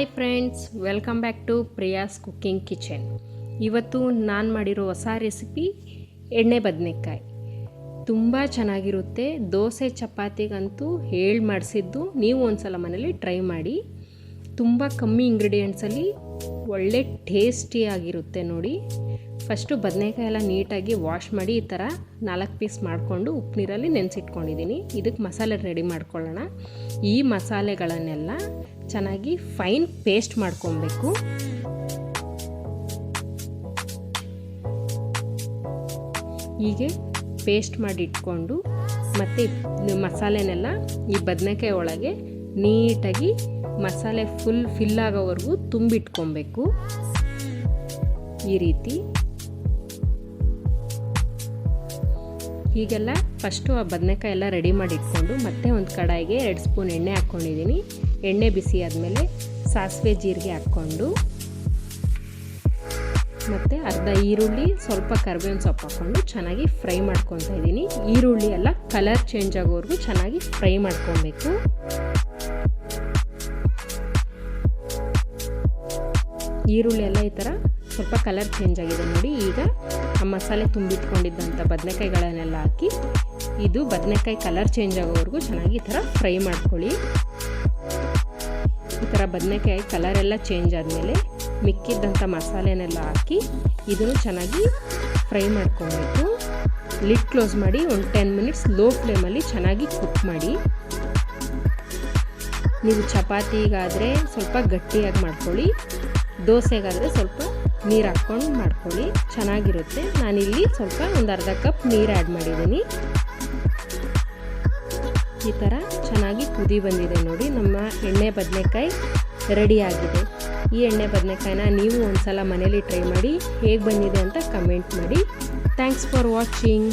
Hi friends, welcome back to Priya's cooking kitchen. ಇವತ್ತು ನಾನು ಮಾಡಿರೋ ಹೊಸ ರೆಸಿಪಿ ಎಣ್ಣೆ ಬದನೆಕಾಯಿ. ತುಂಬ ಚೆನ್ನಾಗಿರುತ್ತೆ. ದೋಸೆ ಚಪಾತಿಗಂತೂ ಹೇಳಿ ಮಾಡಿಸಿದ್ದು. ನೀವು ಒಂದ್ಸಲ ಮನೇಲಿ ಟ್ರೈ ಮಾಡಿ. ತುಂಬ ಕಮ್ಮಿ ಇಂಗ್ರೀಡಿಯೆಂಟ್ಸಲ್ಲಿ ಒಳ್ಳೆ ಟೇಸ್ಟಿಯಾಗಿರುತ್ತೆ ನೋಡಿ. ಫಸ್ಟು ಬದನೆಕಾಯಿ ಎಲ್ಲ ನೀಟಾಗಿ ವಾಶ್ ಮಾಡಿ ಈ ಥರ 4 ಪೀಸ್ ಮಾಡಿಕೊಂಡು ಉಪ್ಪು ನೀರಲ್ಲಿ ನೆನೆಸಿಟ್ಕೊಂಡಿದ್ದೀನಿ. ಇದಕ್ಕೆ ಮಸಾಲೆ ರೆಡಿ ಮಾಡ್ಕೊಳ್ಳೋಣ. ಈ ಮಸಾಲೆಗಳನ್ನೆಲ್ಲ ಚೆನ್ನಾಗಿ ಫೈನ್ ಪೇಸ್ಟ್ ಮಾಡ್ಕೊಬೇಕು. ಹೀಗೆ ಪೇಸ್ಟ್ ಮಾಡಿ ಇಟ್ಕೊಂಡು ಮತ್ತು ಮಸಾಲೆನೆಲ್ಲ ಈ ಬದನೆಕಾಯಿ ಒಳಗೆ ನೀಟಾಗಿ ಮಸಾಲೆ ಫಿಲ್ ಆಗೋವರೆಗೂ ತುಂಬಿಟ್ಕೊಬೇಕು. ಈ ರೀತಿ ಹೀಗೆಲ್ಲ ಫಸ್ಟು ಆ ಬದನೆಕಾಯಿ ಎಲ್ಲ ರೆಡಿ ಮಾಡಿ ಇಟ್ಕೊಂಡು ಮತ್ತೆ ಒಂದು ಕಡಾಯಿಗೆ 2 ಸ್ಪೂನ್ ಎಣ್ಣೆ ಹಾಕ್ಕೊಂಡಿದ್ದೀನಿ. ಎಣ್ಣೆ ಬಿಸಿ ಆದಮೇಲೆ ಸಾಸಿವೆ ಜೀರಿಗೆ ಹಾಕ್ಕೊಂಡು ಮತ್ತು ಅರ್ಧ ಈರುಳ್ಳಿ, ಸ್ವಲ್ಪ ಕರಿಬೇವಿನ ಸೊಪ್ಪು ಹಾಕ್ಕೊಂಡು ಚೆನ್ನಾಗಿ ಫ್ರೈ ಮಾಡ್ಕೊತಾ ಇದ್ದೀನಿ. ಈರುಳ್ಳಿ ಎಲ್ಲ ಕಲರ್ ಚೇಂಜ್ ಆಗೋವರೆಗೂ ಚೆನ್ನಾಗಿ ಫ್ರೈ ಮಾಡ್ಕೊಬೇಕು. ಈರುಳ್ಳಿ ಎಲ್ಲ ಈ ಥರ ಸ್ವಲ್ಪ ಕಲರ್ ಚೇಂಜ್ ಆಗಿದೆ ನೋಡಿ. ಈಗ ಆ ಮಸಾಲೆ ತುಂಬಿಟ್ಕೊಂಡಿದ್ದಂಥ ಬದನೆಕಾಯಿಗಳನ್ನೆಲ್ಲ ಹಾಕಿ ಇದು ಬದನೆಕಾಯಿ ಕಲರ್ ಚೇಂಜ್ ಆಗೋವರೆಗೂ ಚೆನ್ನಾಗಿ ಈ ಥರ ಫ್ರೈ ಮಾಡ್ಕೊಳ್ಳಿ. ಈ ಥರ ಬದನೆಕಾಯಿ ಕಲರ್ ಎಲ್ಲ ಚೇಂಜ್ ಆದಮೇಲೆ ಮಿಕ್ಕಿದ್ದಂಥ ಮಸಾಲೆನೆಲ್ಲ ಹಾಕಿ ಇದನ್ನು ಚೆನ್ನಾಗಿ ಫ್ರೈ ಮಾಡ್ಕೊಬೇಕು. ಲಿಡ್ ಕ್ಲೋಸ್ ಮಾಡಿ ಒಂದು 10 ಮಿನಿಟ್ಸ್ ಲೋ ಫ್ಲೇಮಲ್ಲಿ ಚೆನ್ನಾಗಿ ಕುಕ್ ಮಾಡಿ. ನೀವು ಚಪಾತಿಗಾದರೆ ಸ್ವಲ್ಪ ಗಟ್ಟಿಯಾಗಿ ಮಾಡ್ಕೊಳ್ಳಿ, ದೋಸೆಗಾದರೆ ಸ್ವಲ್ಪ ನೀರು ಹಾಕ್ಕೊಂಡು ಮಾಡ್ಕೊಳ್ಳಿ, ಚೆನ್ನಾಗಿರುತ್ತೆ. ನಾನಿಲ್ಲಿ ಸ್ವಲ್ಪ ಒಂದು ಅರ್ಧ ಕಪ್ ನೀರು ಆ್ಯಡ್ ಮಾಡಿದ್ದೀನಿ. ಈ ಥರ ಚೆನ್ನಾಗಿ ಕುದಿ ಬಂದಿದೆ ನೋಡಿ. ನಮ್ಮ ಎಣ್ಣೆ ಬದನೆಕಾಯಿ ರೆಡಿ ಆಗಿದೆ. ಈ ಎಣ್ಣೆ ಬದನೆಕಾಯಿನ ನೀವು ಒಂದ್ಸಲ ಮನೇಲಿ ಟ್ರೈ ಮಾಡಿ ಹೇಗೆ ಬಂದಿದೆ ಅಂತ ಕಮೆಂಟ್ ಮಾಡಿ. Thanks for watching.